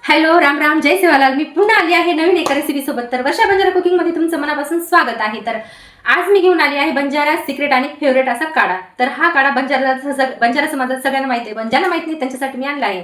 Hello, Ram Ram, जय सेवालाल. मी पुन्हा आली आहे नवीन एका रेसिपी सोबत. तर वर्षा बंजारा कुकिंग मध्ये तुमचं मनापासून स्वागत आहे. तर आज मी घेऊन आली आहे बंजारा सिक्रेट आणि फेवरेट असा काढा. तर हा काढा बंजारा समाजात सगळ्यांना माहिती आहे, पण ज्यांना माहित नाही त्यांच्यासाठी मी आणला आहे.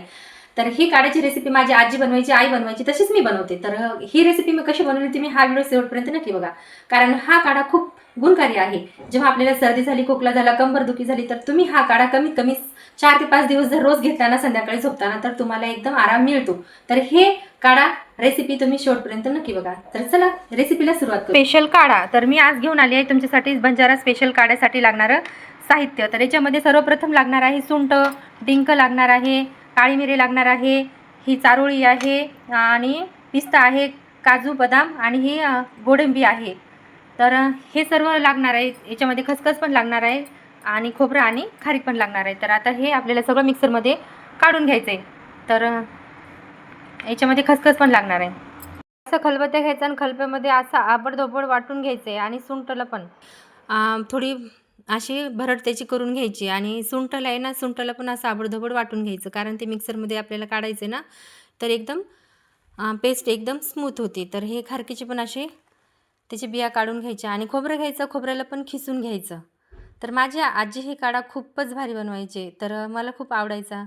तर ही काढ्याची रेसिपी माझी आजी बनवायची, आई बनवायची, तशीच मी बनवते. तर ही रेसिपी मी कशी बनवली ती मी हा व्हिडिओ शेवटपर्यंत नक्की बघा, कारण हा काढा खूप गुणकारी आहे. जेव्हा आपल्याला सर्दी झाली, खोकला झाला, कंबरदुखी झाली, तर तुम्ही हा काढा कमीत कमी 4 ते 5 दिवस जर रोज घेतला ना, संध्याकाळी झोपताना, तर तुम्हाला एकदम आराम मिळतो. तर हे काढा रेसिपी तुम्ही शेवटपर्यंत नक्की बघा. तर चला रेसिपीला सुरुवात करू. स्पेशल काढा. तर मी आज घेऊन आली आहे तुमच्यासाठी बंजारा स्पेशल काढ्यासाठी लागणारं साहित्य. तर याच्यामध्ये सर्वप्रथम लागणार आहे सुंठ, डिंक लागणार आहे, काळी मिरी लागणार आहे, ही चारोळी आहे, आणि पिस्ता आहे, काजू बदाम, आणि ही गोडंबी आहे. तर हे सर्व लागणार आहे. याच्यामध्ये खसखस पण लागणार आहे, आणि खोबरं आणि खारीक पण लागणार आहे. तर आता हे आपल्याला सगळं मिक्सरमध्ये काढून घ्यायचं आहे. तर याच्यामध्ये खसखस पण लागणार आहे. असं खलबत्त्या घ्यायचं आणि खलब्यामध्ये असं आबडधोबड वाटून घ्यायचं आहे. आणि सुंठला पण थोडी अशी भरड त्याची करून घ्यायची. आणि सुंठला आहे ना, सुंठला पण असं आबडधोबड वाटून घ्यायचं, कारण ते मिक्सरमध्ये आपल्याला काढायचं ना, तर एकदम पेस्ट एकदम स्मूथ होती. तर हे खारकीचे पण असे त्याची बिया काढून घ्यायच्या. आणि खोबरं घ्यायचं, खोबऱ्याला पण खिसून घ्यायचं. तर माझी आजी ही काढा खूपच भारी बनवायचे, तर मला खूप आवडायचा.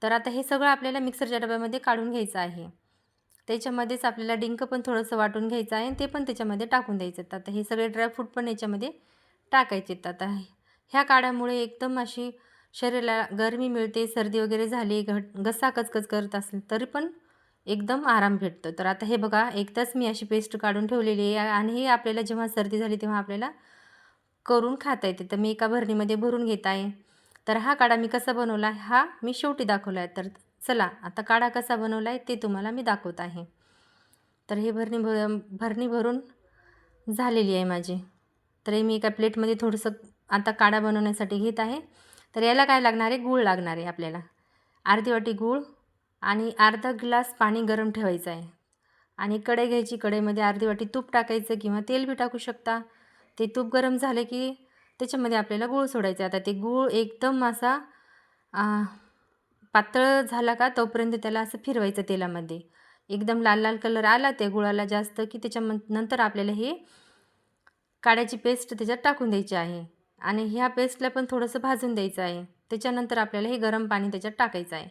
तर आता हे सगळं आपल्याला मिक्सरच्या डब्यामध्ये काढून घ्यायचं आहे. त्याच्यामध्येच आपल्याला डिंक पण थोडंसं वाटून घ्यायचं आहे, ते पण त्याच्यामध्ये टाकून द्यायचं. आता हे सगळे ड्रायफ्रूट पण याच्यामध्ये टाकायचे. आता ह्या काढ्यामुळे एकदम अशी शरीराला गरमी मिळते. सर्दी वगैरे झाली, घसा कचकच करत असेल तरी पण एकदम आराम भेटतो. तर आता हे बघा, एकदाच मी अशी पेस्ट काढून ठेवलेली आहे, आणि हे आपल्याला जेव्हा सर्दी झाली तेव्हा आपल्याला करून खाता येते. तर मी एका भरणीमध्ये भरून घेत आहे. तर हा काढा मी कसा बनवला हा मी शेवटी दाखवला आहे. तर चला आता काढा कसा बनवला आहे ते तुम्हाला मी दाखवत आहे. तर हे भरणी भरून झालेली आहे माझी. तर हे मी एका प्लेटमध्ये थोडंसं आता काढा बनवण्यासाठी घेत आहे. तर याला काय लागणार आहे, गूळ लागणार आहे आपल्याला. अर्धी वाटी गूळ आणि अर्धा ग्लास पाणी गरम ठेवायचं आहे. आणि कढई घ्यायची, कढईमध्ये अर्धी वाटी तूप टाकायचं किंवा तेल बी टाकू शकता. ते तूप गरम झाले की त्याच्यामध्ये आपल्याला गूळ सोडायचं. आता ते गूळ एकदम असा पातळ झाला का तोपर्यंत त्याला असं फिरवायचं तेलामध्ये. एकदम लाल लाल कलर आला त्या गुळाला जास्त की नंतर आपल्याला हे काढ्याची पेस्ट त्याच्यात टाकून द्यायची आहे. आणि ह्या पेस्टला पण थोडंसं भाजून द्यायचं आहे. त्याच्यानंतर आपल्याला हे गरम पाणी त्याच्यात टाकायचं आहे.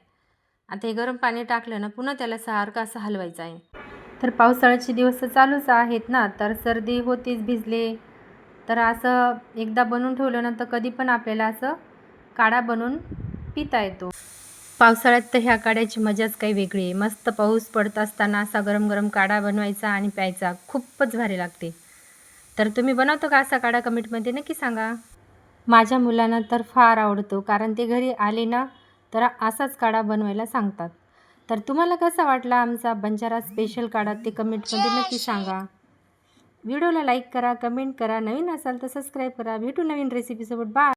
आता हे गरम पाणी टाकलं ना, पुन्हा त्याला सारखं असं हलवायचं आहे. तर पावसाळ्याचे दिवस चालूच आहेत ना, तर सर्दी होतीच, भिजले. तर असं एकदा बनवून ठेवलं ना, तर कधी पण आपल्याला असं काढा बनवून पिता येतो. पावसाळ्यात तर ह्या काढ्याची मजाच काही वेगळी आहे. मस्त पाऊस पडत असताना असा गरम गरम काढा बनवायचा आणि प्यायचा, खूपच भारी लागते. तर तुम्ही बनवतो का असा काढा? कमेंटमध्ये नक्की सांगा. माझ्या मुलांना तर फार आवडतो, कारण ते घरी आले ना तर असाच काढा बनवायला सांगतात. तर तुम्हाला कसा वाटला आमचा बंजारा स्पेशल काढा ते कमेंटमध्ये नक्की सांगा. व्हिडिओला लाईक करा, कमेंट करा, नवीन असाल तर सबस्क्राईब करा. भेटू नवीन रेसिपीसोबत. बाय.